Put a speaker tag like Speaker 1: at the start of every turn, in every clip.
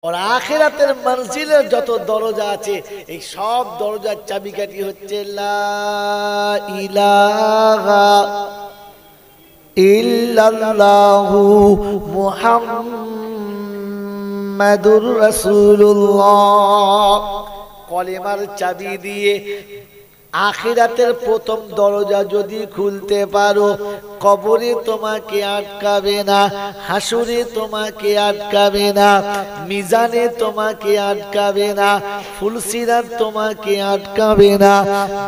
Speaker 1: और आखिरातेर मंजिलेर যত দরজা আছে এই সব দরজার চাবিকাঠি হচ্ছে লা ইলাহা ইল্লাল্লাহু মুহাম্মাদুর রাসূলুল্লাহ কলিমার চাবি দিয়ে আখিরাতের প্রথম দরজা যদি খুলতে পারো কবরে তোমাকে আটকাবে না, হাসরে তোমাকে আটকাবে না, মিজানে তোমাকে আটকাবে না, ফুলসিরাত তোমাকে আটকাবে না।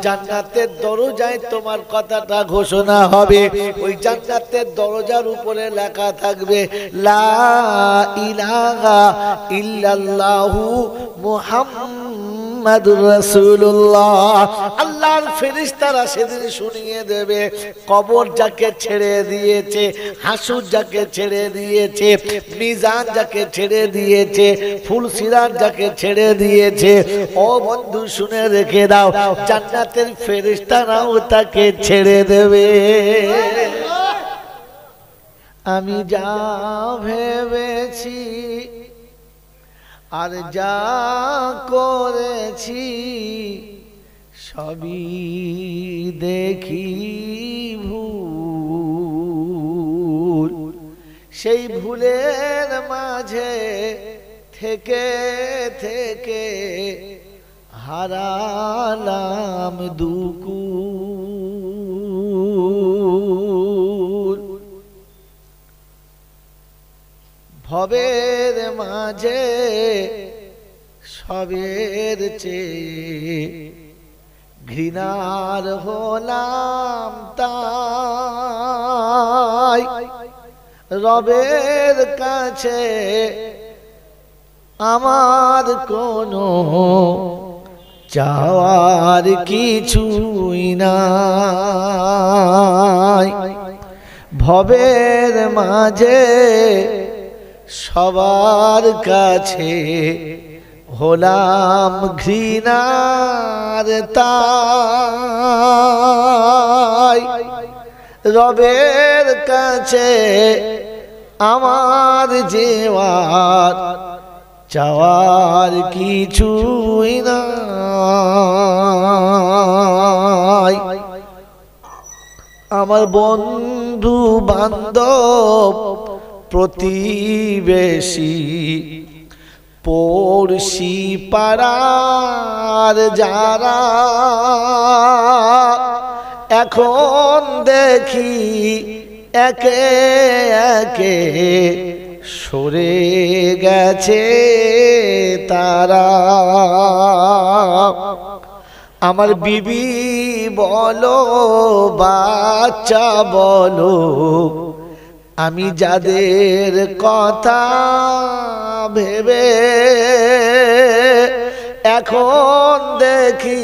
Speaker 1: জান্নাতের দরজায় তোমার কথাটা ঘোষণা হবে, ওই জান্নাতের দরজার উপরে লেখা থাকবে লা ইলাহা ইল্লাল্লাহু মুহাম্মাদুর রাসূলুল্লাহ। আল্লাহর ফেরেশতারা সেদিন শুনিয়ে দেবে কবর যাকে ছেড়ে দিয়েছে, হাসুর যাকে ছেড়ে দিয়েছে, মিজান যাকে ছেড়ে দিয়েছে, ফুলসিরাত যাকে ছেড়ে দিয়েছে, ও বন্ধু শুনে রেখে দাও জান্নাতের ফেরেশতারাও তাকে ছেড়ে দেবে। আমি যা ভেবেছি আর যা করেছি সবই দেখি ভুল, সেই ভুলের মাঝে থেকে থেকে হারালাম দুকুল। ভবের মাঝে সবের চেয়ে ঘৃণার হলাম তাই, রবের কাছে আমার কোনো চাওয়ার কিছুই নাই। ভবের মাঝে সবার কাছে হলাম ঘৃণার তাই, রবের কাছে আমার যেওয়ার চাওয়ার কিছুই নাই। আমার বন্ধু বান্ধব প্রতিবেশী পড়শি পাড়ার যারা এখন দেখি একে একে সরে গেছে তারা। আমার বিবি বলো বাচ্চা বলো আমি যাদের কথা ভেবে এখন দেখি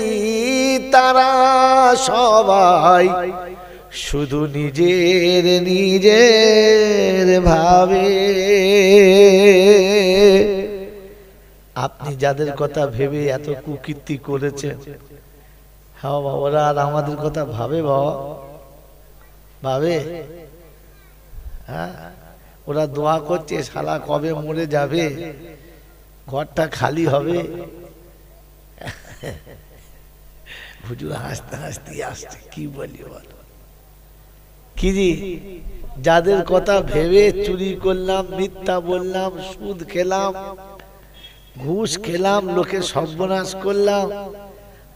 Speaker 1: তারা সবাই শুধু নিজের নিজের ভাবে। আপনি যাদের কথা ভেবে এত কুকীর্তি করেছেন, হ্যাঁ বাবা ওরা আর আমাদের কথা ভাবে? বাবা ভাবে? হ্যাঁ, ওরা দোয়া করছে শালা কবে মরে যাবে, ঘরটা খালি হবে। হুজুর হাসতে হাসতে আসছে, কি বলি বল কি জি, যাদের কথা ভেবে চুরি করলাম, মিথ্যা বললাম, সুদ খেলাম, ঘুষ খেলাম, লোকের সর্বনাশ করলাম,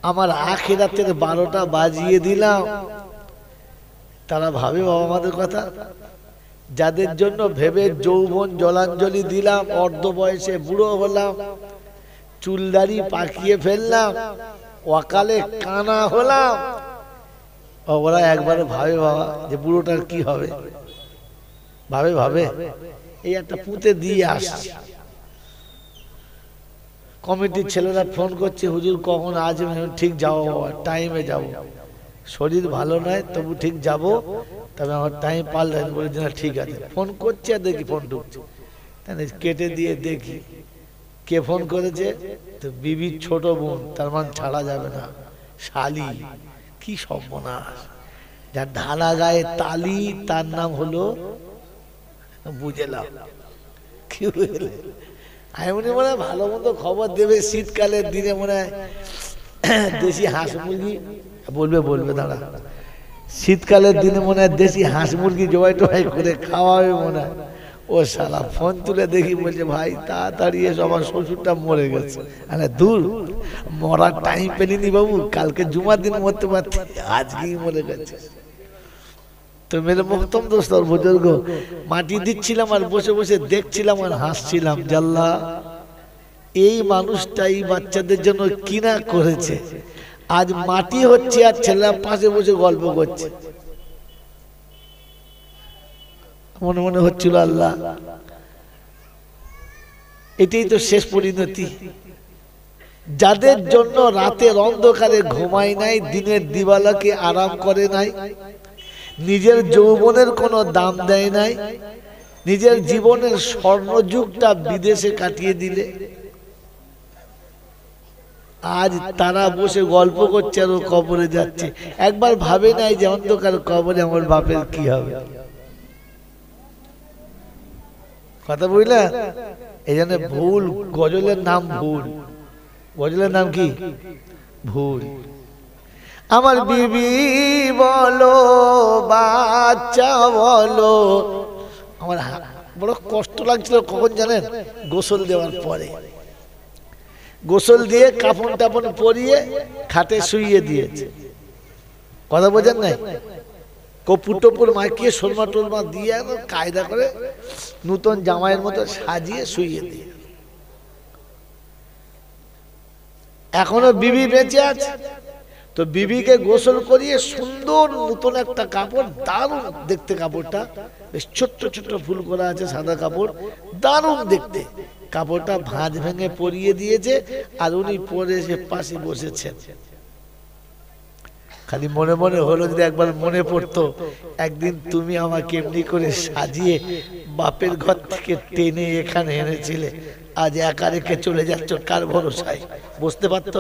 Speaker 1: আমার আখিরাতের 12টা বাজিয়ে দিলাম, তারা ভাবে বাবা আমাদের কথা? যাদের জন্য ভেবে যৌবন জলাঞ্জলি দিলাম, অর্ধ বয়সে বুড়ো হলাম, চুলদাড়ি পাকিয়ে ফেললাম, অকালে কানা হলাম, ওরা একবারে ভাবে বাবা যে বুড়োটার কি হবে? ভাবে? ভাবে? এই একটা পুঁতে দিয়ে আসছে, কমিটির ছেলেরা ফোন করছে হুজুর কখন আজ? ঠিক যাবো বাবা, টাইমে যাবো, শরীর ভালো নয় তবু ঠিক যাব, তবে আমার টাইম পাল্লে বলে দিন ঠিক আছে। ফোন করছে আর দেখি ফোন ঢুকছে, কেটে দিয়ে দেখি কে ফোন করেছে, তো বিবির ছোট বোন, তার মানে ছাড়া যাবে না, শালি। কি সর্বনাশ! যার ঢালা গায়ে তালি তার নাম হলো বুঝেলাম, কি বুঝলে? এমনি মনে হয় ভালো মতো খবর দেবে, শীতকালের দিনে মনে হয় দেশি হাঁস মুরগি বলবে দাঁড়া, শীতকালের দিনে মনে হয় দেশি হাঁস মুরগি জবাই টবাই করে খাওয়াবে মনে হয়। ও শালা ফোন তুলে দেখি বলছে ভাই তাড়াতাড়ি এসো, আমার শ্বশুরটা মরে গেছে। আরে দূর, মরার টাইম পেলিনি বাবু, কালকে জুমার দিন মরতে পারতি, আজকেই মরে গেছে। তো মেরে মোহতম দোস্ত আর বুজুর্গ, মাটি দিচ্ছিলাম আর বসে বসে দেখছিলাম আর হাসছিলাম, জাল্লা এই মানুষটা এই বাচ্চাদের জন্য কিনা করেছে। আজ মাটি হচ্ছে আর ছেলেরা পাশে বসে গল্প করছে। মনে মনে হচ্ছিল আল্লাহ এটাই তো শেষ পরিণতি। যাদের জন্য রাতের অন্ধকারে ঘুমায় নাই, দিনের দিবালাকে আরাম করে নাই, নিজের যৌবনের কোনো দাম দেয় নাই, নিজের জীবনের স্বর্ণযুগটা বিদেশে কাটিয়ে দিলে, আজ তারা বসে গল্প করছে আর কবরে যাচ্ছে। একবার ভাবে নাই যে অন্ধকার কবরে আমার বাপের কি হবে। কথা বুঝলা? এই জন্য ভুল, গজলের নাম ভুল। গজলের নাম কি? ভুল। আমার বিবি বলো, বাচ্চা বলো, আমার বড় কষ্ট লাগছিল কখন জানেন? গোসল দেওয়ার পরে। গোসল দিয়ে কাপড় টাপড় পরিয়ে খাটে শুইয়ে দিয়েছে। কথা বোঝেন নাই? কপুর টপুর মাখিয়ে সোলমা টোলমা দিয়ে কায়দা করে নতুন জামাইয়ের মতো সাজিয়ে শুইয়ে দিয়ে, এখনো বিবি বেঁচে আছে। তো বিবিকে গোসল করিয়ে সুন্দর নতুন একটা কাপড়, দারুণ দেখতে কাপড়টা, বেশ ছোট্ট ছোট্ট ফুল করা আছে, সাদা কাপড়, দারুণ দেখতে। কাপড়টা ভাঁজ ভেঙে পরিয়ে দিয়েছে আর উনি পরে সে পাশে বসেছেন। খালি মনে মনে হলো যদি একবার মনে পড়তো একদিন তুমি আমাকে এমনি করে সাজিয়ে বাপের ঘর থেকে টেনে এখানে এনেছিলে, আজ একা রেখে চলে যাচ্ছ কার ভরসায়? বসতে পারতো,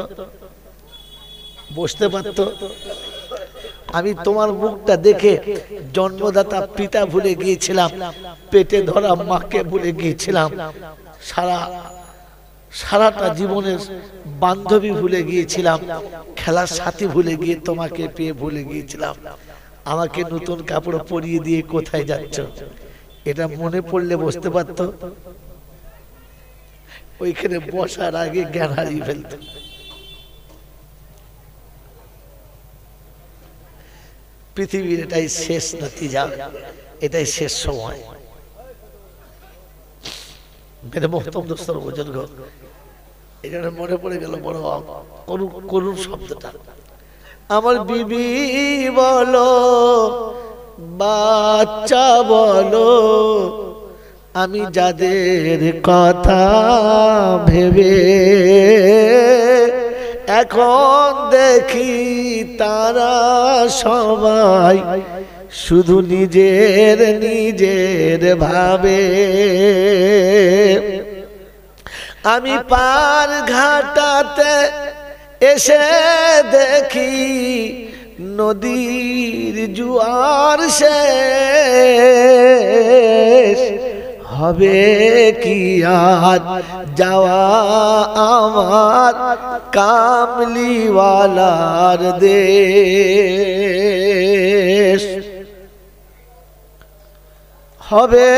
Speaker 1: বসতে পারতো। আমি তোমার মুখটা দেখে জন্মদাতা পিতা ভুলে গিয়েছিলাম, পেটে ধরা মাকে ভুলে গিয়েছিলাম, সারাটা জীবনের বান্ধবী ভুলে গিয়েছিলাম, খেলার সাথী ভুলে গিয়ে তোমাকে পেয়ে ভুলে গিয়েছিলাম। আমাকে নতুন কাপড় পরিয়ে দিয়ে কোথায় যাচ্ছ? এটা মনে পড়লে বসতে পারতো? ওইখানে বসার আগে জ্ঞান হারিয়ে ফেলত। পৃথিবীর এটাই শেষ নতিজা, এটাই শেষ সময়। মেরে মোহতম দোস্তর বুজুর্গ, এই জন্য মনে পড়ে গেল বড় করুণ শব্দটা। আমার বিবি বলো, বাচ্চা বলো, আমি যাদের কথা ভেবে এখন দেখি তারা সবাই শুধু নিজের নিজের ভাবে। আমি পার ঘাটাতে এসে দেখি নদীর জোয়ার শেষ হবে কি আর যাওয়া আমার কামলিওয়ালার দেশ। হবে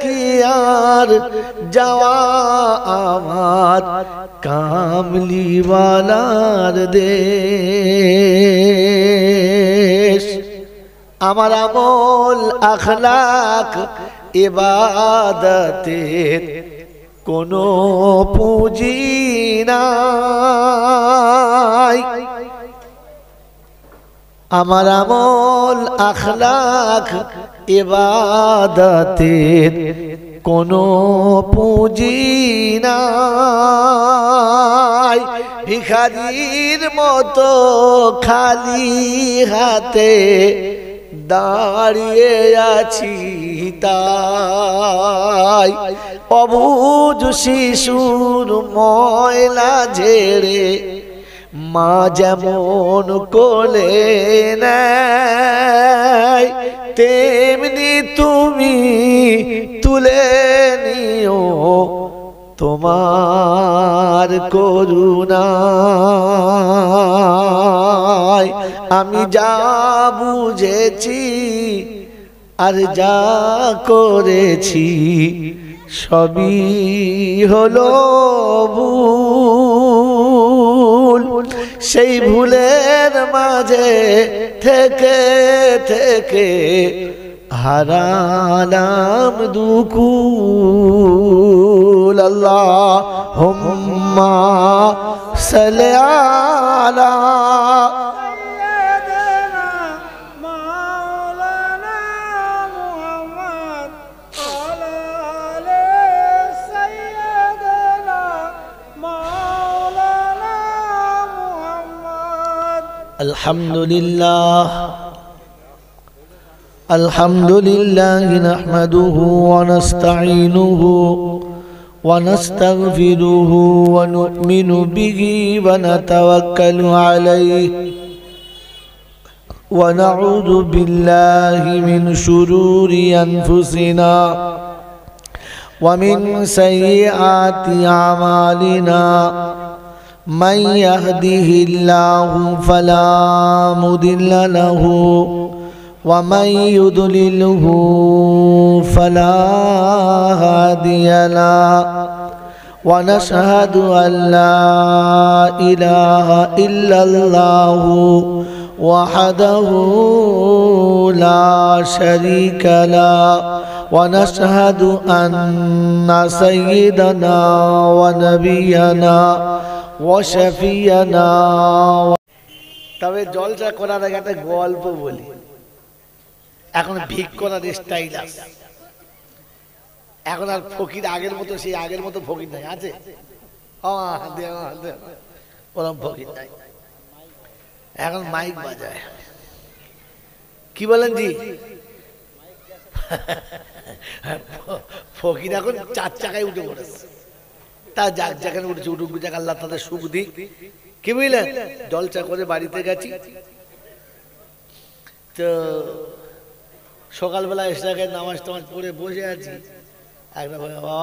Speaker 1: কি আর যাওয়া আমার কামলিওয়ালার দেশ। আমার আমল আখলাক ইবাদতের কোনো পুঁজি নাই। আমার আমল আখলাক ইবাদতের কোনো পুঁজি নাই। ভিখারির মতো খালি হাতে দাঁড়িয়ে আছি তাই। অবুঝ শিশুর ময়লা ঝেড়ে মা যেমন কোলে নেয়, তেমনি তুমি তুলে নিও তোমার করুণায় আমি যা বুঝেছি আর যা করেছি সবই হলো ভুল। সেই ভুলের মাঝে থেকে থেকে হারালাম দুকুল। আল্লাহুম্মা সাল্লি আলা আলহামদুলিল্লাহ আলহামদুলিল্লাহ নাহমাদুহু ওয়া নাস্তাঈনুহু ওয়া নাস্তাগফিরুহু ওয়া নু'মিনু বিহি ওয়া নাতাওয়াক্কালু আলাইহি ওয়া নাউযু বিল্লাহি মিন শুরুরি আনফুসিনা ওয়া মিন সাইয়্যাতি আমালিনা من يهده الله فلا مضل له ومن يضلله فلا هادي له ونشهد أن لا إله إلا الله وحده لا شريك له ونشهد أن سيدنا ونبينا ওয়াশফিয়ানা। তবে জলসা করার আগে একটা গল্প বলি। এখন ভিক করার স্টাইল আছে, এখন আর ফকির আগের মতো, সেই আগের মতো ফকির নাই। আছে ওরকম ফকির নাই, এখন মাইক বাজায়। কি বলেন জি? ফকির এখন 4 চাকায় উঠে পড়েছে। তা যাক, যেখানে উঠেছে উঠুক, যাক, আল্লাহ তাদের সুখ দিক। কি বুঝলেন? জলসা করে বাড়িতে গেছি তো সকালবেলা এসে নামাজ টামাজ পড়ে বসে আছি। একটা বাবা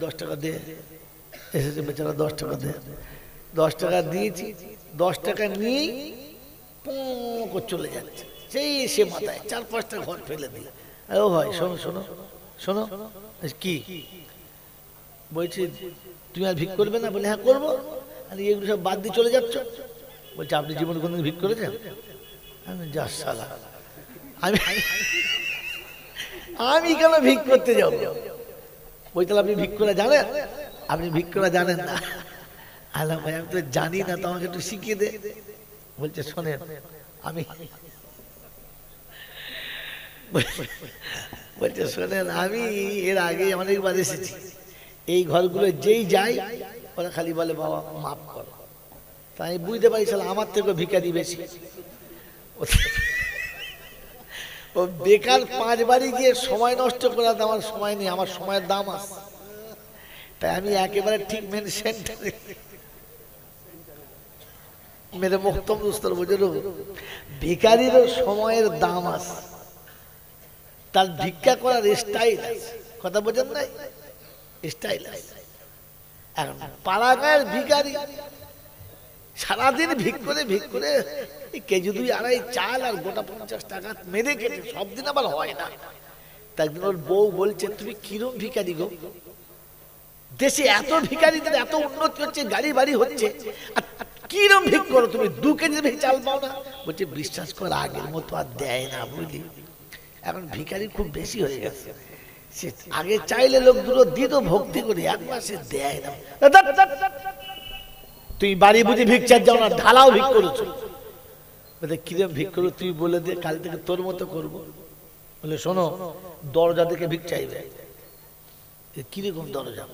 Speaker 1: 10 টাকা দে, এসেছে বেচারা 10 টাকা দে। 10 টাকা দিয়েছি, 10 টাকা নিয়েই চলে যাচ্ছে। সেই সে মাথায় 4-5টা ঘর ফেলে দিয়ে, ও ভাই শোনো শোনো শোনো, কি বলছি, তুমি আর ভিক করবে না? বলে হ্যাঁ করবো। আর এগুলো সব বাদ দিয়ে চলে যাচ্ছ? বলছে আপনি জীবনে কোনদিন ভিক করেছেন? আমি যা শালা, আমি কেন ভিক করতে যাব? বলতে আপনি ভিক করা জানেন? আপনি ভিক করা জানেন না? আল্লাহ ভাই আমি তো জানি না, তো আমাকে একটু শিখিয়ে দে। বলছে শোনেন, আমি বলছে শোনেন, আমি এর আগে অনেকবার এসেছি, এই ঘরগুলো যেই যাই ওরা খালি বলে বাবা মাফ করো। তাই বুঝতে পারি শালা আমার থেকে ভিখারি বেশি। ও বেকার 5 বাড়ি গিয়ে সময় নষ্ট করার আমার সময় নেই, আমার সময়ের দাম আছে। তাই আমি একেবারে ঠিক মেন সেন্টারে মেরে মুক্তম দুস্তর বুঝলো, ভিখারিরও সময়ের দাম আছে, তার ভিক্ষা করার স্টাইল আছে। কথা বোঝেন নাই? স্টাইল আছে। এখন পাড়াগাঁয়ের ভিখারি সারাদিন ভিক করে কেজি 2-2.5 চাল আর গোটা 50 টাকা মেরে কেটে, সব দিন আবার হয় না। একদিন ওর বউ বলছে তুমি কিরম ভিখারি গো, দেশে এত ভিখারিদের এত উন্নতি হচ্ছে, গাড়ি বাড়ি হচ্ছে, কিরম ভিক করো তুমি, 2 কেজি চাল পাও না? বলছে বিশ্বাস কর আগের মতো আর দেয় না, বুঝলি এখন ভিখারি খুব বেশি হয়ে গেছে। সে আগে চাইলে লোক দুটো দিত ভক্তি করে, এক মাসে দেয় না। তুই বাড়ি বুঝি ভিক্ষার যাও না, ঢালাও ভিক করেছো। বলে কিরম ভিক করো তুই বলে দে, কাল থেকে তোর মতো করবো। বলে শোনো, দরজা থেকে ভিক চাইবে। কিরকম দরজা?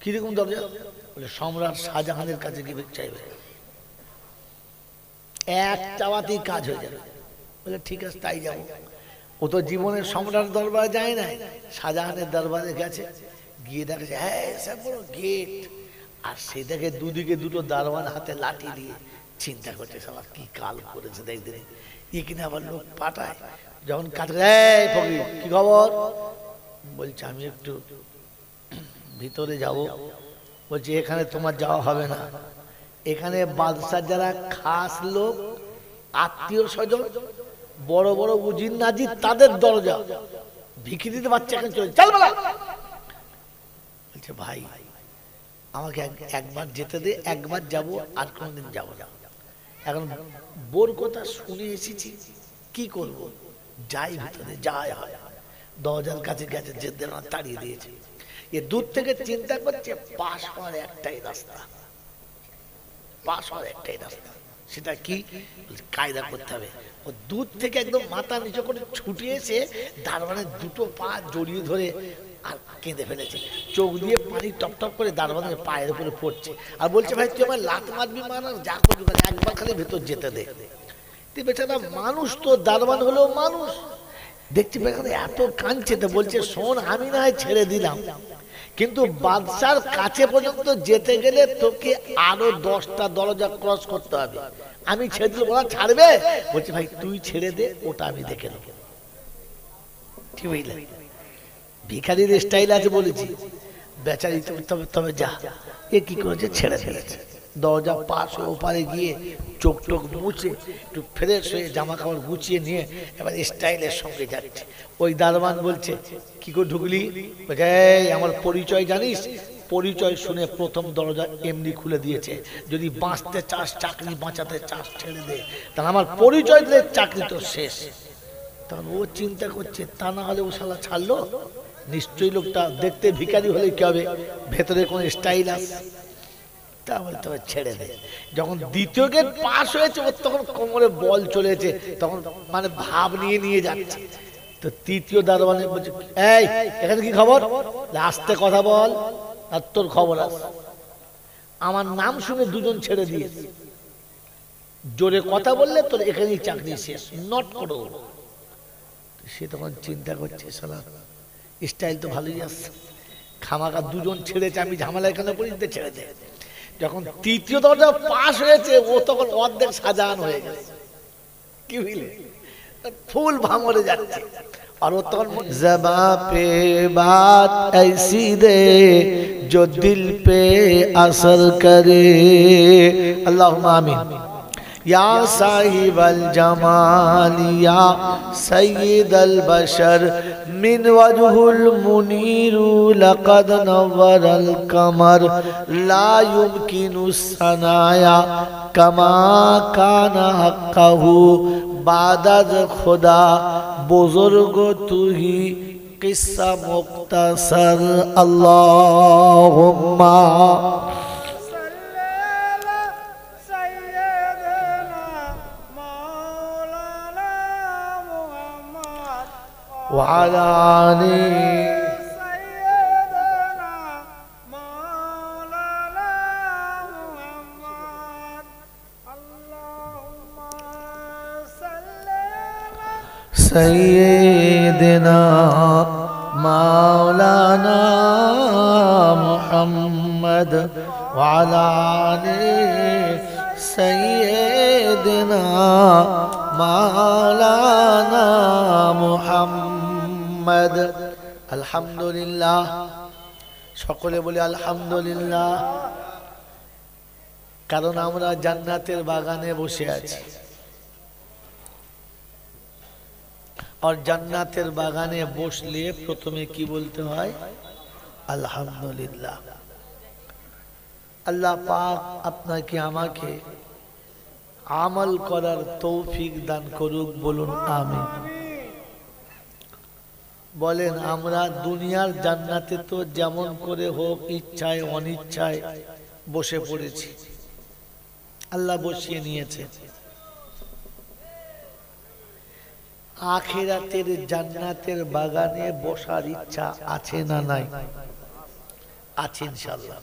Speaker 1: কিরকম দরজা? বলে সম্রাট শাহজাহানের কাছে গিয়ে ভিক চাইবে, এক চাওয়াতেই কাজ হয়ে যাবে। বলে ঠিক আছে তাই যাবো। ও তো জীবনের সম্রাট দরবারে যায় না, শাহজাহানের দরবারে গেছে, গিয়ে দেখেছে হ্যাঁ বড় গেট, আর সেই দেখে দুদিকে দুটো দারোয়ান হাতে লাঠি দিয়ে চিন্তা করছে সবার কি কাল করেছে দেখতে, এখানে আবার লোক পাঠায়, যখন কাছে এই ফকির কি খবর, বলছে আমি একটু ভিতরে যাব। বলছে এখানে তোমার যাওয়া হবে না, এখানে বাদশাহ যারা খাস লোক, আত্মীয় স্বজন, বড় বড় উজির নাজির, তাদের দরজা, ভিখিরিতে বাচ্চা এখানে চলে চল বলা। বলছে ভাই আমাকে একবার যেতে দে, একবার যাব, আর কোনদিন যাব না। এখন বোর কথা শুনে এসেছি, কি করব, যাই ভিতরে যাই হয়। দরজার কাছে গেছে, যেতে না, তাড়িয়ে দিয়েছে। এ দূর থেকে চিন্তা করছে পাশ হওয়ার একটাই রাস্তা, পাশ হওয়ার একটাই রাস্তা, সেটা কি, কায়দা করতে হবে। ও দূর থেকে একদম মাথা নিচু করে ছুটে এসে দারোয়ানের দুটো পা জড়িয়ে ধরে আর কেঁদে ফেলেছে, চোখ দিয়ে পানি টপ টপ করে দারোয়ানের পায়ের উপরে পড়ছে, আর বলছে ভাই তুই আমার লাত মারবি মার, যা করবি একবার খালি ভেতর যেতে দে। তুই বেচারা মানুষ, তো দারোয়ান হলেও মানুষ, দেখছি বেচারা এত কাঁদছে, তো বলছে শোন আমি না হয় ছেড়ে দিলাম, কিন্তু বাদশার কাছে পর্যন্ত যেতে গেলে তোকে আরো 10টা দরজা ক্রস করতে হবে। আমি ছেড়ে দিলে বলা ছাড়বে? বলছে ভাই তুই ছেড়ে দে, ওটা আমি দেখে নেব। ঠিক বুঝলে, ভিখারির স্টাইল আছে বলেছি, বেচারি তবে যা। এ কি করেছে, ছেড়ে ফেলেছে, দরজা পাশ হয়ে ওপারে গিয়ে চোখ টোক মুছে একটু ফ্রেশ হয়ে জামা কাপড় গুছিয়ে নিয়ে এবার স্টাইলের সঙ্গে যাচ্ছে। ওই দারোয়ান বলছে কি করে ঢুকলি? এই আমার পরিচয় জানিস? পরিচয় শুনে প্রথম দরজা এমনি খুলে দিয়েছে, যদি বাঁচতে চাস, চাকরি বাঁচাতে চাস ছেড়ে দে, তাহলে আমার পরিচয় দিলে চাকরি তো শেষ। তখন ও চিন্তা করছে তা না হলে ও শালা ছাড়লো, নিশ্চয়ই লোকটা দেখতে ভিখারি হলে কি হবে, ভেতরে কোন স্টাইল আছে, তা বলতে হবে ছেড়ে দে। যখন দ্বিতীয় গেট পাস হয়েছে, ওর তখন কোমরে বল চলেছে, তখন মানে ভাব নিয়ে নিয়ে যাচ্ছে। তো তৃতীয় দারোয়ানে বলছে এই এখানে কি খবর, আস্তে কথা বল, আর তোর খবর আছে। আমার নাম শুনে দুজন ছেড়ে দিয়েছে, জোরে কথা বললে তোর এখানেই চাকরি শেষ, নট করো। সে তখন চিন্তা করছে শালা স্টাইল তো ভালোই আসছে, খামাকা দুজন ছেড়েছে, আমি ঝামেলা এখানে পড়ি, ছেড়ে দে। যখন তৃতীয় দরজা পাস হয়েছে, ও তখন অর্ধেক সাজান হয়ে গেছে, কি বুঝলে, ফুল ভাঙরে যাচ্ছে। আর ও তখন জবা পে বাত ऐसी दे जो दिल पे असर करे, अल्लाहुम्मा आमीन। या साहिबल जमाल या सय्यिदल बशर मिन वजहुल मुनीरु लक़द नव्वरल कमर ला युमकिनु सनाया कमा काना हक़्क़हु बादद खुदा बुजुर्ग तू ही किस्सा मुख्तसर। अल्लाहुम्मा وعلى آله سيدنا مولانا محمد اللهم صل على سيدنا مولانا محمد وعلى آله سيدنا مولانا محمد। আলহামদুলিল্লাহ, সকলে বলি আলহামদুলিল্লাহ। কারণ আমরা জান্নাতের বাগানে বসে আছি, আর জান্নাতের বাগানে বসলে প্রথমে কি বলতে হয়? আলহামদুলিল্লাহ। আল্লাহ পাক আপনাকে আমাকে আমল করার তৌফিক দান করুক, বলুন আমিন। বলেন আমরা দুনিয়ার জান্নাতে তো যেমন করে হোক ইচ্ছায় অনিচ্ছায় বসে পড়েছি, আল্লাহ বসিয়ে নিয়েছে। আখিরাতের জান্নাতের বাগানে বসার ইচ্ছা আছে না নাই? আছে ইনশাআল্লাহ।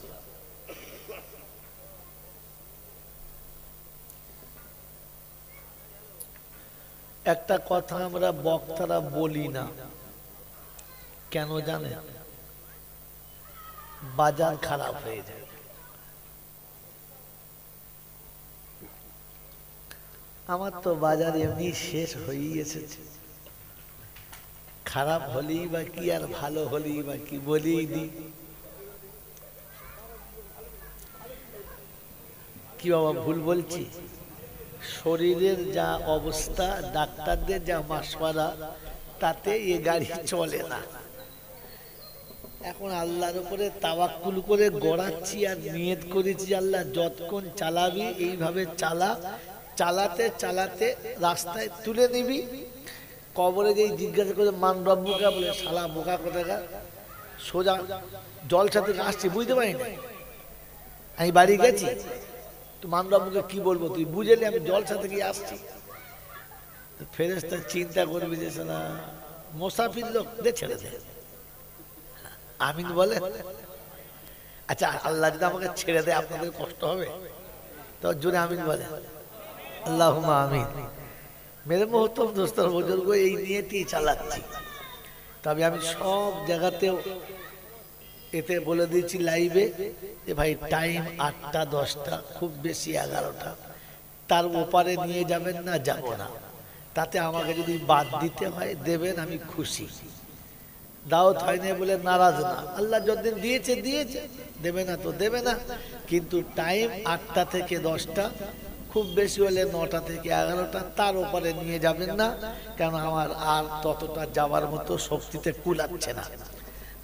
Speaker 1: একটা কথা আমরা বক্তারা বলি না, কেন জানেন? বাজার খারাপ হয়ে যায়। আমার তো বাজার এমনি শেষ হয়েই এসেছে, খারাপ হলেই বা কি আর ভালো হলেই বা কি, বলেই দি। কি বাবা ভুল বলছি? শরীরের যা অবস্থা, ডাক্তারদের যা মাসওয়ারা, তাতে এ গাড়ি চলে না। এখন আল্লাহর উপরে তাওয়াক্কুল করে গড়াচ্ছি আর নিয়ত করেছি, আল্লাহ যতক্ষণ চালাবি এইভাবে চালা, চালাতে চালাতে রাস্তায় তুলে নিবি। কবরে যেই জিজ্ঞাসা করে মান রব্বুকা, বলে শালা বোকা কোথাকার, সোজা জলসা থেকে আসছি, বুঝতে পারি না আমি বাড়ি গেছি, তো মান রব্বুকে কি বলবো, তুই বুঝলি আমি জলসা থেকে আসছি। ফেরেশতা চিন্তা করবি যে না মোসাফির লোক, দে ছেড়ে দে, আমিন বলে। আচ্ছা আল্লাহ যদি আমাকে ছেড়ে দেয় আপনাদের কষ্ট হবে? তো জোরে আমিন বলে, আল্লাহুম্মা আমিন। মেরে মুহতম দোস্তর বুজুর্গ, এই নিয়েই চালাচ্ছি। তবে আমি সব জায়গাতেও এতে বলে দিয়েছি লাইভে যে ভাই টাইম 8টা 10টা, খুব বেশি 11টা, তার ওপারে নিয়ে যাবেন না, যাব না। তাতে আমাকে যদি বাদ দিতে হয় দেবেন, আমি খুশি। দাওয়াত হয়নি বলে নারাজ না, আল্লাহ যতদিন দিয়েছে দিয়েছে, দেবে না তো দেবে না। কিন্তু টাইম 8টা থেকে 10টা, খুব বেশি হলে 9টা থেকে 11টা, তার উপরে নিয়ে যাবেন না, কারণ আমার আর ততটা যাওয়ার মতো শক্তিতে কুলাচ্ছে না।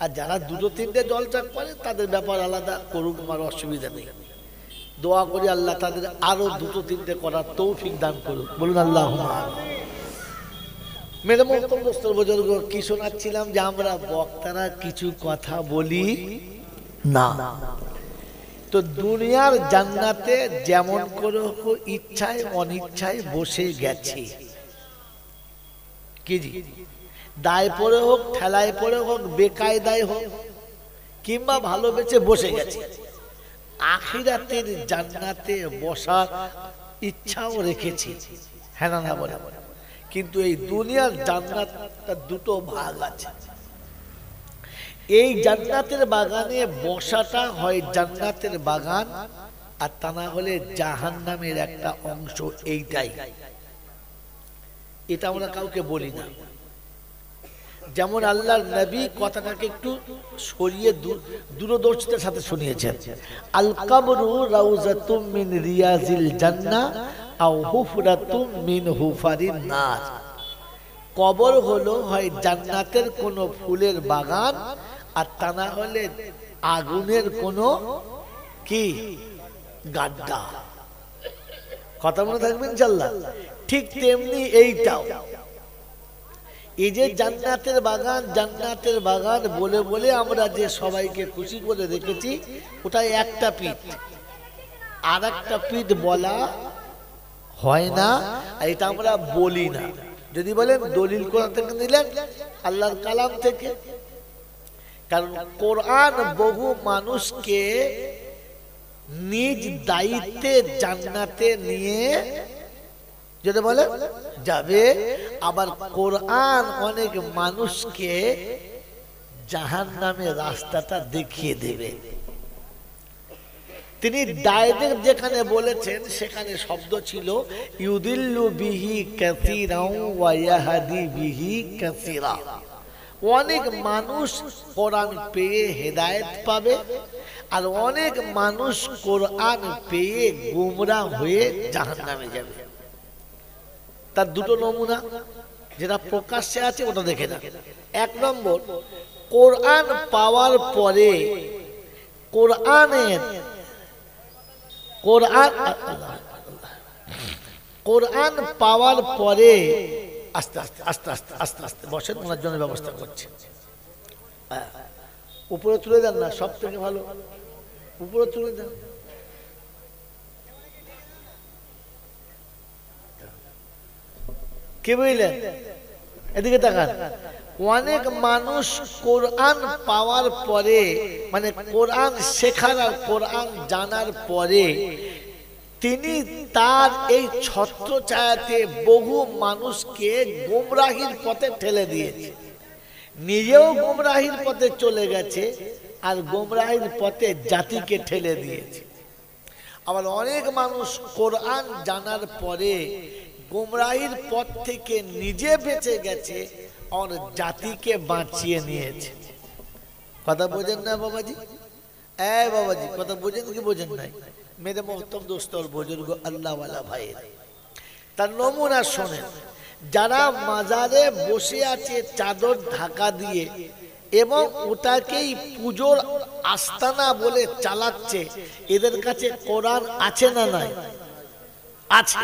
Speaker 1: আর যারা 2-3টে জলচাক করে তাদের ব্যাপার আলাদা, করুক, আমার অসুবিধা নেই। দোয়া করি আল্লাহ তাদের আরো 2-3টে করার তৌফিক দান করুক, বলুন আল্লাহুম্মা আমিন। মেরে মোহতরম দোস্তর বুজুর্গ, কি শোনাচ্ছিলাম যে আমরা বক্তারা কিছু কথা বলি না। তো দুনিয়ার জান্নাতে যেমন করে হোক, ইচ্ছায় অনিচ্ছায় বসে গেছে, কি জি, দায় পড়ে হোক, ঠেলায় পড়ে হোক, বেকায়দায় হোক, কিংবা ভালোবেসে বসে গেছে। আখিরাতের জান্নাতে বসার ইচ্ছাও রেখেছি, হ্যাঁ না বলে। কিন্তু এই দুনিয়ার জান্নাতটা দুটো ভাগ আছে। এই জান্নাতের বাগানে বসাটা হয় জান্নাতের বাগান, আর তা না হলে জাহান্নামের একটা অংশ। এইটাই, এটা আমরা কাউকে বলি না। যেমন আল্লাহর নবী কথাটাকে একটু সরিয়ে দূরদর্শিতার সাথে শুনিয়েছেন, আল কবরু রাউযাতুম মিন রিয়াজিল জান্নাহ আও হুফরাতুম মিন হুফারিন নার। কবর হলো হয় জান্নাতের কোনো ফুলের বাগান, আর তা না হলে আগুনের কোনো কি গাড্ডা। কথা মনে থাকবে ইনশাআল্লাহ। ঠিক তেমনি এইটাও, এই যে জান্নাতের বাগান, জান্নাতের বাগান বলে বলে আমরা যে সবাইকে খুশি করে রেখেছি, ওটাই একটা পিঠ, আর একটা পিঠ বলা হয় না, আর এটা আমরা বলি না। যদি বলেন দলিল কোরআন থেকে নিলেন, আল্লাহর কালাম থেকে। কারণ কোরআন বহু মানুষকে নিজ দায়িত্বে জান্নাতে নিয়ে যদি বলে যাবে, আবার কোরআন অনেক মানুষকে জাহান্নামের রাস্তাটা দেখিয়ে দেবে। তিনি ডাইরেক্ট যেখানে বলেছেন সেখানে শব্দ ছিল ইউদিল্লু বিহি কাসীরাও ওয়া ইয়াহদি বিহি কাসীরা। অনেক মানুষ কোরআন পেয়ে হেদায়েত পাবে, আর অনেক মানুষ কোরআন পেয়ে গোমরাহ হয়ে জাহান্নামে যাবে। তার দুটো নমুনা যেটা প্রকাশ্যে আছে ওটা দেখে না। 1 নম্বর, কোরআন পাওয়ার পরে কোরআন পাওয়ার পরে আস্তে আস্তে আস্তে আস্তে আস্তে আস্তে বসেন, ওনার জন্য ব্যবস্থা করছে। উপরে তুলে দেন না, সব থেকে ভালো উপরে তুলে দেন। কে বুঝলেন? এদিকে তাকান। অনেক মানুষ কোরআন পাওয়ার পরে, মানে কোরআন শেখার আর কোরআন জানার পরে, তিনি তার এই ছত্রছায়াতে বহু মানুষকে গোমরাহির পথে ঠেলে দিয়েছে। নিজেও গোমরাহির পথে চলে গেছে, আর গোমরাহির পথে জাতিকে ঠেলে দিয়েছে। আবার অনেক মানুষ কোরআন জানার পরে গোমরাহির পথ থেকে নিজে বেঁচে গেছে, और জাতিকে বাঁচিয়ে নিয়েছে। কথা বোঝেন না বাবাজি? বাবাজি কথা বোঝেন কি বোঝেন নাই? মেরে মোহতরম দোস্ত और बुजुर्ग अल्लाह वाला भाई, তার নমুনা শোনেন। যারা মাজারে বসে আছে চাদর ঢাকা দিয়ে এবং ওটাকেই পূজোর আস্তানা বলে চালাচ্ছে, এদের কাছে কোরআন আছে না নাই? আছে,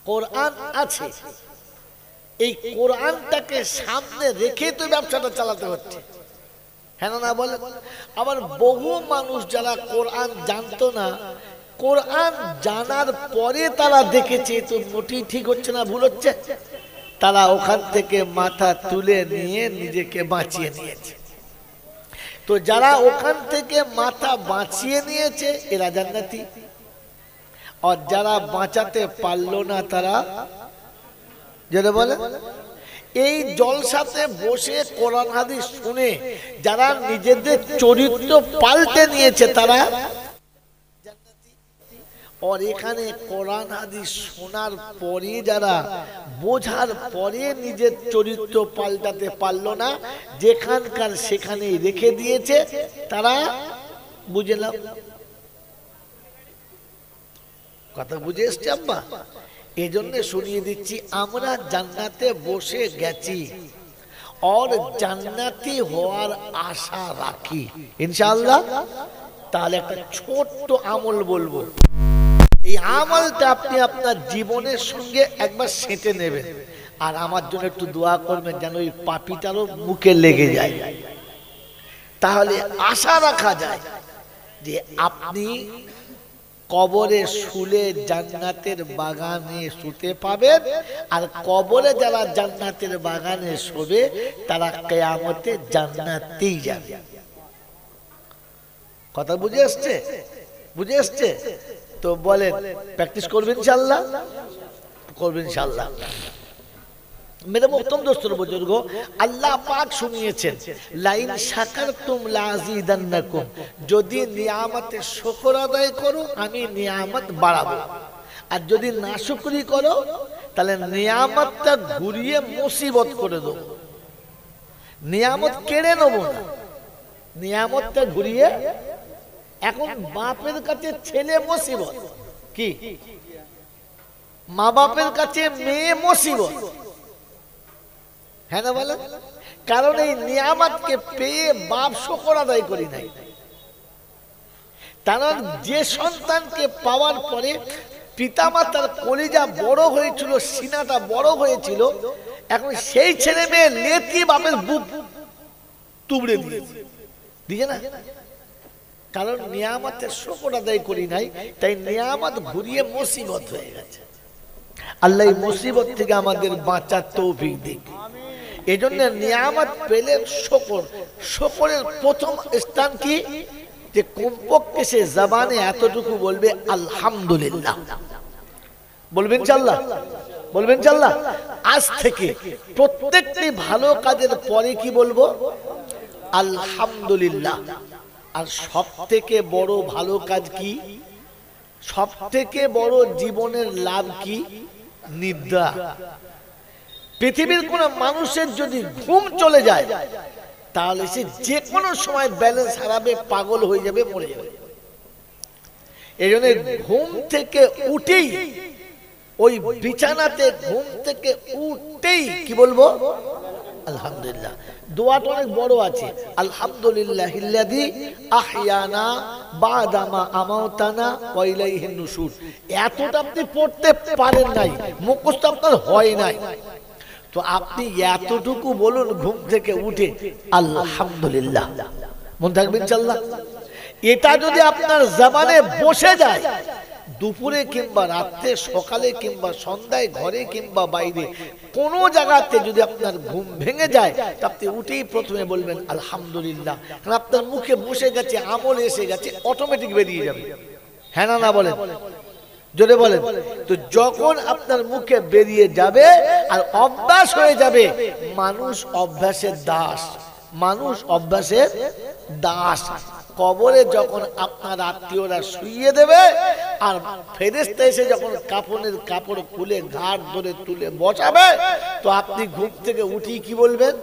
Speaker 1: কোরআন আছে। এই কোরআনটাকে সামনে রেখে তো ব্যবসাটা চালাতে হচ্ছে, হ্যাঁ না বলেন? আবার বহু মানুষ যারা কোরআন জানতো না, কোরআন জানার পরে তারা দেখেছে তো মোটেই ঠিক হচ্ছে না, ভুল হচ্ছে, তারা ওখান থেকে মাথা তুলে নিয়ে নিজেকে বাঁচিয়ে নিয়েছে। তো যারা ওখান থেকে মাথা বাঁচিয়ে নিয়েছে এরা জান্নাতি, আর যারা বাঁচাতে পারলো না তারা, যেটা বলে এই জলসাতে বসে কোরআন হাদিস শুনে যারা নিজেদের চরিত্র পাল্টে নিয়েছে তারা জান্নাতি। আর এখানে কোরআন হাদিস শোনার পরে যারা বোঝার পরে নিজের চরিত্র পাল্টাতে পারলো না, যেখানকার সেখানেই রেখে দিয়েছে, তারা বুঝলাম কথা বুঝে এসছে আম্মা? এই জন্য শুনিয়ে দিচ্ছি, আমরা জান্নাতে বসে গেছি और জান্নাতি হওয়ার আশা রাখি ইনশাআল্লাহ। তাহলে একটা ছোট্ট আমল বলবো, এই আমলটা আপনি আপনার জীবনের সঙ্গে একবার সেঁটে নেবেন, আর আমার জন্য একটু দোয়া করবেন যেন ওই পাপিটারও মুখে লেগে যায়। তাহলে আশা রাখা যায় যে আপনি কবরে শুলে জান্নাতের বাগানে শুতে পাবেন, আর কবরে যারা জান্নাতের বাগানে শোবে তারা কিয়ামতে জান্নাতেই যাবে। কথা বুঝে আসছে? বুঝে আসছে তো বলেন, প্র্যাকটিস করবেন ইনশাআল্লাহ? করবেন ইনশাআল্লাহ। मेरे मोहतरम दोस्तों बुजुर्गो, अल्लाह पाक শুনিয়েছেন লাইন শাকারতুম লাযিদান্নাকুম, যদি নিয়ামতের শুকর আদায় করো আমি নিয়ামত বাড়াবো, আর যদি নাশুকরি করো তাহলে নিয়ামতটা ঘুরিয়ে মুসিবত করে দেব। নিয়ামত কেড়ে নেব না, নিয়ামতটা ঘুরিয়ে। এখন বাপের কাছে ছেলে মুসিবত, কি মা বাপের কাছে মেয়ে মুসিবত, হ্যাঁ না বলেন? কারণ এই নিয়ামতকে পেয়ে বাপ শুকর আদায় করি নাই। কারণ যে সন্তানকে পাওয়ার পরে পিতামাতার কলিজা বড় হয়েছিল, সিনাটা বড় হয়েছিল, এখন সেই ছেলে মেয়ে লেতি বাপের বুক তুবড়ে দিয়ে না, কারণ নিয়ামতের শুকর আদায় করি নাই, তাই নিয়ামত ঘুরিয়ে মুসিবত হয়ে গেছে। আল্লাহ এই মুসিবত থেকে আমাদের বাঁচার তৌফিক দিক। এই জন্য নিয়ামত পেলে শুকর, শুকরের প্রথম স্থান কি, যে কমপক্ষে সে জবানে এতটুকু বলবে আলহামদুলিল্লাহ। বলবেন ইনশাআল্লাহ? বলবেন ইনশাআল্লাহ? আজ থেকে প্রত্যেকটি ভালো কাজের পরে কি বলবো? আলহামদুলিল্লাহ। আর সব থেকে বড় ভালো কাজ কি? সব থেকে বড় জীবনের লাভ কি? নিদ্রা। পৃথিবীর কোন মানুষের যদি ঘুম চলে যায় তাহলে সে যে কোনো সময় ব্যালেন্স হারাবে, পাগল হয়ে যাবে, মরে যাবে। এই জন্য ঘুম থেকে উঠেই, ওই বিছানাতে ঘুম থেকে উঠেই কি বলবো? আলহামদুলিল্লাহ। দোয়াটা অনেক বড় আছে, আলহামদুলিল্লাহিল্লাযী আহইয়ানা বাদামা আমাতানা ওয়া ইলাইহিন নুশুর। এতটা আপনি পড়তে পারেন নাই, মুখস্থ আপনার হয় নাই, তো আপনি এতটুকু বলুন ঘুম থেকে উঠে আলহামদুলিল্লাহ। মন থাকবে ইনশাআল্লাহ? এটা যদি আপনার জবানে বসে যায়, দুপুরে কিংবা রাতে, সকালে কিংবা সন্ধ্যায়, ঘরে কিংবা বাইরে, কোন জায়গাতে যদি আপনার ঘুম ভেঙে যায়, তা আপনি উঠেই প্রথমে বলবেন আলহামদুলিল্লাহ। কারণ আপনার মুখে বসে গেছে, আমল এসে গেছে, অটোমেটিক বেরিয়ে যাবে। হ্যাঁ না না বলেন? জোরে বলেন। তো যখন আপনার মুখে বেরিয়ে যাবে আর অভ্যাস হয়ে যাবে, মানুষ অভ্যাসের দাস, মানুষ অভ্যাসের দাস। কবরে যখন আপনার আত্মীয়রা শুইয়ে দেবে, আর ফেরেশতা এসে যখন কাফনের কাপড় খুলে ঘাট ধরে তুলে বসাবে, তো আপনি ঘুম থেকে উঠি কি বলবেন?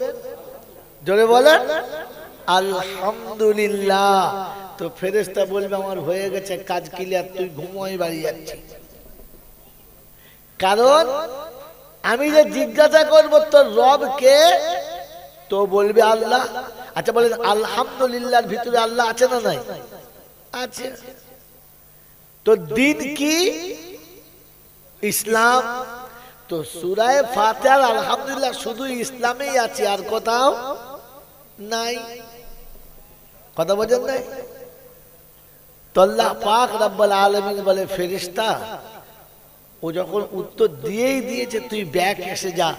Speaker 1: জোরে বলেন আলহামদুলিল্লাহ। তো ফেরেশতা বলবে আমার হয়ে গেছে, কাজ ক্লিয়ার, তুই ঘুমোই বাড়ি যাচ্ছি। কারণ আমি যে জিজ্ঞাসা করবো তোর রব কে, তো বলবে আল্লাহ। আচ্ছা বলেন আলহামদুলিল্লাহর ভিতরে আল্লাহ আছে না নাই? আছে। তো দিন কি? ইসলাম। তো সূরা ফাতিহার আলহামদুলিল্লাহ শুধু ইসলামেই আছে, আর কোথাও নাই। কথা বোঝেন নাই? তো আল্লাহ পাক রব্বুল আলামিন বলে ফেরেশতা ও যখন উত্তর দিয়েই দিয়েছে, তুই ব্যাক এসে যা,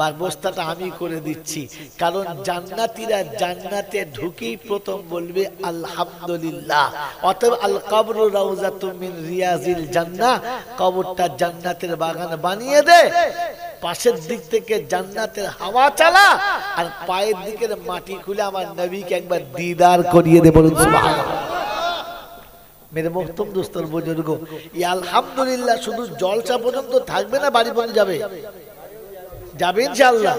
Speaker 1: ব্যবস্থাটা আমি করে দিচ্ছি। কারণ জান্নাতীরা জান্নাতে ঢুকেই প্রথম বলবে আলহামদুলিল্লাহ। অতএব আল কবরু রাউযাতুম মিন রিয়াজিল জান্নাহ, কবরটা জান্নাতের বাগান বানিয়ে দে, পাশের দিক থেকে জান্নাতের হাওয়া চালা, আর পায়ের দিকের মাটি খুলে আমার নবীকে একবার দিদার করিয়ে দে। বলুন সুবহানাল্লাহ। মেরে মোহতরম দোস্তর বুজুর্গ, এই আলহামদুলিল্লাহ শুধু জলসা পর্যন্ত থাকবে না, বাড়ি পর্যন্ত যাবে? যাবে ইনশাআল্লাহ?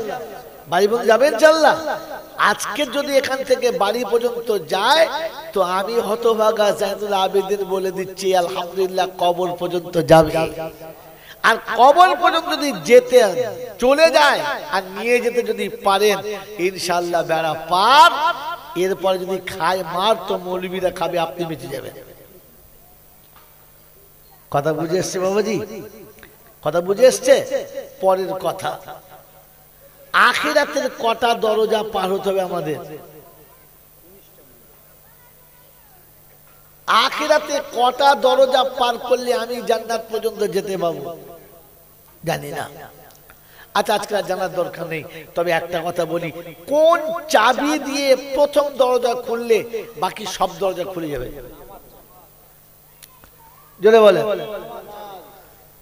Speaker 1: বাড়ি পর্যন্ত যাবে ইনশাআল্লাহ? আজকে যদি এখান থেকে বাড়ি পর্যন্ত যায়, তো আমি হতভাগা জাইনুল আবেদিন বলে দিচ্ছি আলহামদুলিল্লাহ কবর পর্যন্ত যাবে। আর কবর পর্যন্ত যদি যেতে চলে যায় আর নিয়ে যেতে যদি পারেন, ইনশাআল্লাহ বেড়া পার। এরপরে যদি খায় মার, তো মৌলবীরা খাবে, আপনি বেঁচে যাবেন। কথা বুঝে এসছে বাবাজি? কথা বুঝে এসছে? পরের কথা, আখিরাতের কটা দরজা পার হতে হবে আমাদের? আখিরাতে কটা দরজা পার করলে আমি জান্নাত পর্যন্ত যেতে পাবো? জানি না। আচ্ছা আজকে জানার দরকার নেই, তবে একটা কথা বলি, কোন চাবি দিয়ে প্রথম দরজা খুললে বাকি সব দরজা খুলে যাবে? জোরে বলে।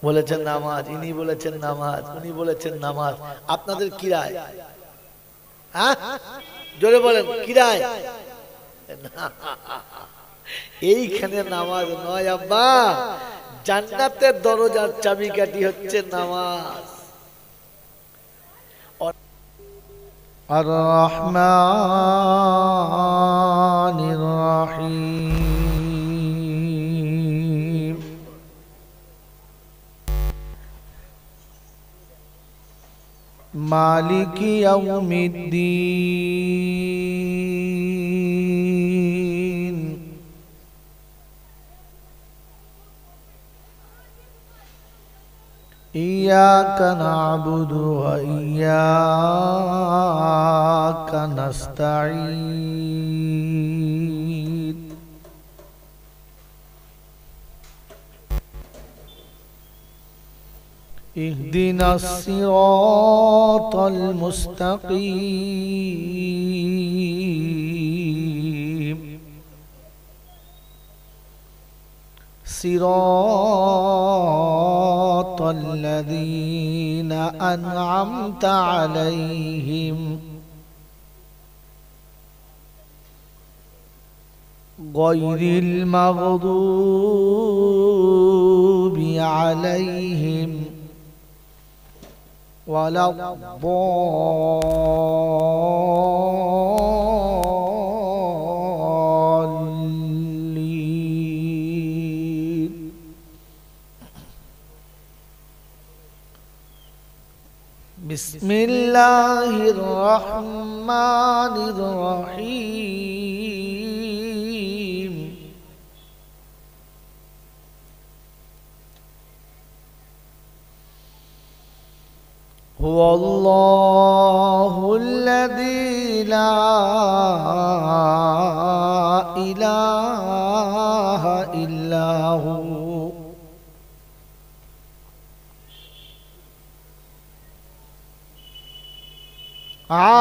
Speaker 1: বলেছেন নামাজ, ইনি বলেছেন নামাজ, উনি বলেছেন নামাজ। আপনাদের কি রায়? হ্যাঁ জোরে বলেন, কি রায়? এইখানে নামাজ নয় আব্বা, জান্নাতের দরজার চাবিকাঠি হচ্ছে নামাজ। আর রহমানির রহিম, মালিকি ইয়াউমিদ্দিন, ইয়্যাকা না'বুদু ওয়া ইয়্যাকা নাস্তাঈন, ইহদিনাস সিরাতাল মুস্তাকিম, সিরাতাল লাযীনা আন'আমতা আলাইহিম গায়রিল মাগদুবি আলাইহিম ওয়ালাদ-দাল্লিন। বিসমিল্লাহির রহমানির রহিম, হুয়াল্লাহুল্লাযী লা ইলাহা ইল্লা হু,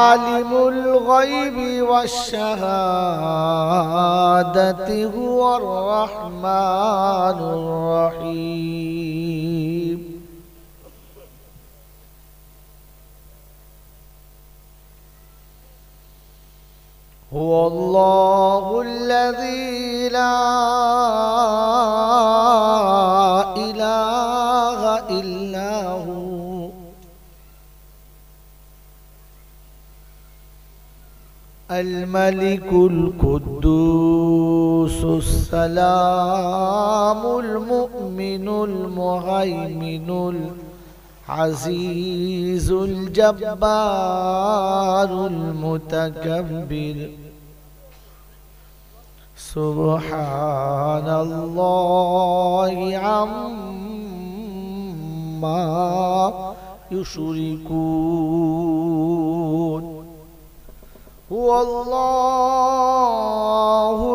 Speaker 1: আলিমুল গায়বি ওয়াশ শাহাদাতি হুয়ার রহমানুর রহিম। হুয়াল্লাহুল্লাযী লা الملك القدوس السلام المؤمن المهيمن العزيز الجبار المتكبر سبحان الله عما يشركون هو الله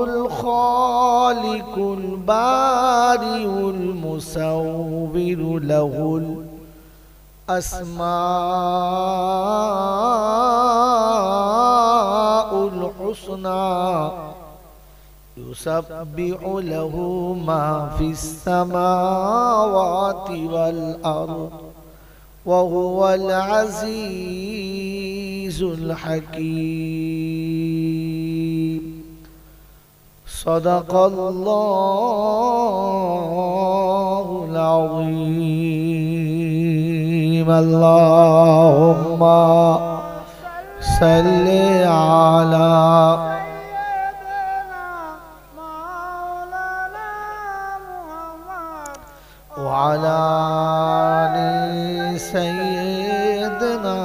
Speaker 1: الخالق البارئ المصور له الأسماء الحسنى يسبح له ما في السماوات والأرض وهو العزيز الحكيم صدق الله العظيم اللهم صل على وعلى آل سيدنا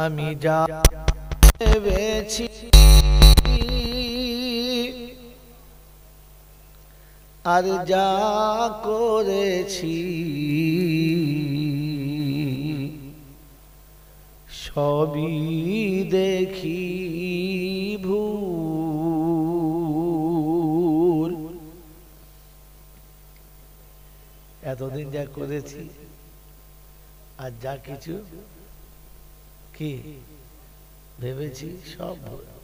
Speaker 1: আমি যা ভেবেছি আর যা করেছি সবই দেখি ভুল এতদিন যা করেছি আর যা কিছু কি ভেবেছি সব ভুল